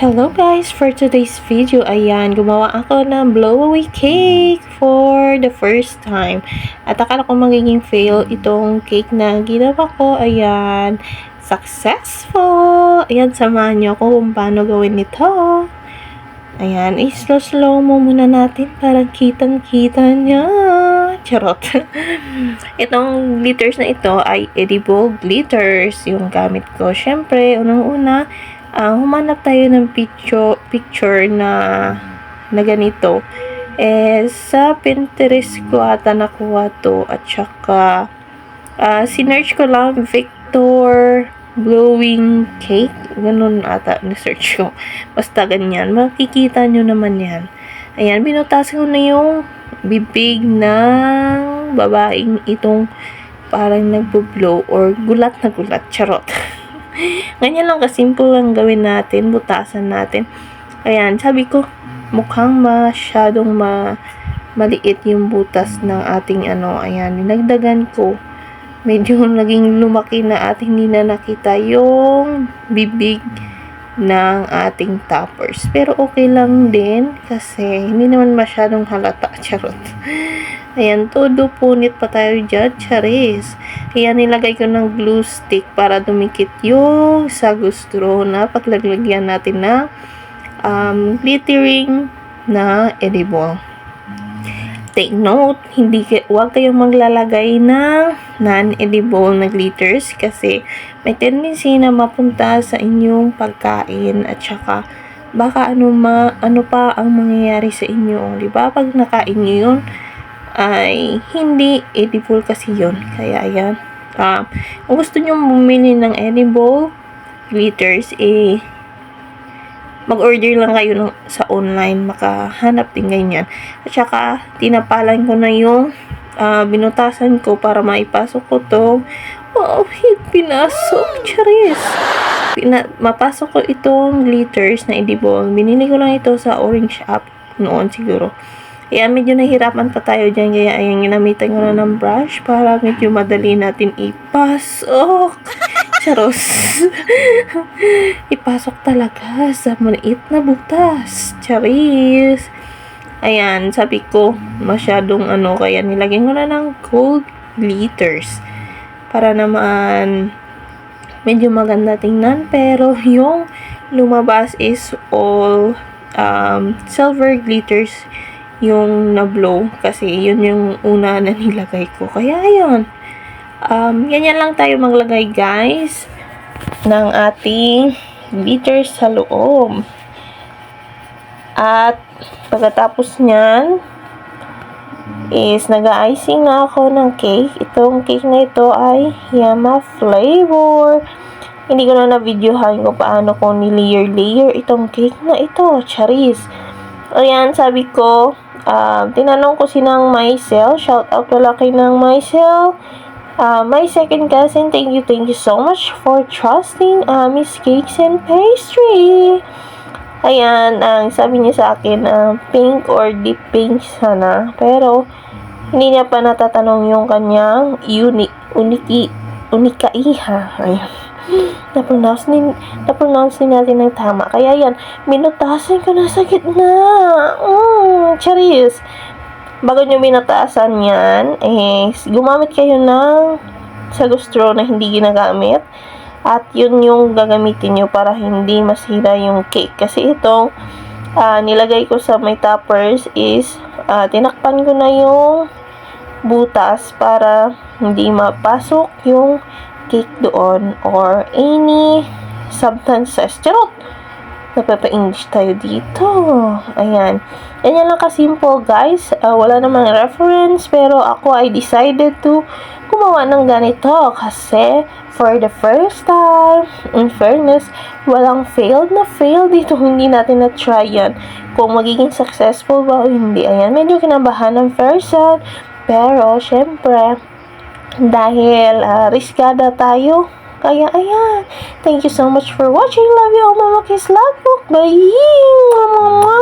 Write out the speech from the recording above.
Hello guys! For today's video, ayan, gumawa ako ng blow-away cake for the first time. At akala ko magiging fail itong cake na ginawa ko. Ayan, successful! Ayan, samahan niyo ako kung paano gawin ito. Ayan, slow mo muna natin para kitang-kita niya. Charot! Itong glitters na ito ay edible glitters yung gamit ko. Siyempre, unang-una, humanap tayo ng picture na ganito. Sa Pinterest ko ata nakuha to. At saka, sinearch ko lang Victor glowing cake. Ganun ata ni-search ko. Basta ganyan. Makikita nyo naman yan. Ayan, binutasan ko na yung bibig ng babaeng itong parang nagbo-blow or gulat na gulat. Charot. Ganyan lang kasimple lang gawin natin, butasan natin. Ayan, sabi ko, mukhang masyadong maliit yung butas ng ating ayan, dinagdagan ko. Medyo naging lumaki na at hindi na nakita yung bibig ng ating toppers. Pero okay lang din kasi hindi naman masyadong halata. Charot. Ayan, todo punit pa tayo dyan. Charis. Ayan, nilagay ko ng glue stick para dumikit yung sa gusto na paglagyan natin na glittering na edible. Take note, huwag kayong maglalagay ng non-edible na glitters kasi may tendency na mapunta sa inyong pagkain at saka baka ano pa ang mangyayari sa inyo. Diba? Pag nakain nyo yun, ay hindi edible kasi yun. Kaya ayan. Kung gusto nyo bumili ng edible glitters, mag-order lang kayo sa online, makahanap din ganyan. At saka, tinapalan ko na yung binutasan ko para maipasok ko to. Oh, pinasok. Charis. Mapasok ko itong glitters na edible. Binili ko lang ito sa orange app noon siguro. Ayan, medyo nahihirapan pa tayo dyan. Kaya, ayan, ginamitan ko na ng brush para medyo madali natin ipasok. Charos. Ipasok talaga sa maliit na butas. Charis. Ayan, sabi ko, masyadong kaya nilagyan ko na ng gold glitters. Para naman, medyo maganda tingnan. Pero, yung lumabas is all silver glitters yung na-blow. Kasi, yun yung una na nilagay ko. Kaya, ayun. Ganyan lang tayo maglagay guys ng ating glitters sa loob. At pagkatapos nyan is nag-icing na ako ng cake. Itong cake na ito ay Yama flavor. Hindi ko na na-videohan kung paano ko ni-layer itong cake na ito. Charis. Ayan, sabi ko, tinanong ko sinang Maisel. Shout out pala kay ng Maisel. My second cousin, thank you so much for trusting Miss Cakes and Pastry. Ayan, ang sabi niya sa akin, pink or deep pink sana. Pero, hindi niya pa natatanong yung kanyang unikaiha. Ayan. Na-pronounce din natin ng tama. Kaya yan, minutasin ko na sa gitna. Charis. Bago nyo binataasan yan, gumamit kayo ng sago straw na hindi ginagamit. At yun yung gagamitin nyo para hindi masira yung cake. Kasi itong nilagay ko sa my toppers is tinakpan ko na yung butas para hindi mapasok yung cake doon or any substances. Charot! Napapa-English tayo dito. Ayan. Ganyan lang kasimple, guys. Wala namang reference, pero ako ay decided to gumawa ng ganito kasi for the first time, in fairness, walang failed dito. Hindi natin na-try yan. Kung magiging successful ba o hindi. Ayan. Medyo kinabahan ng person, pero syempre, dahil riskada tayo, kaya, ayan. Thank you so much for watching. Love you all, Mama Kiss. Love you. Bye. Mama.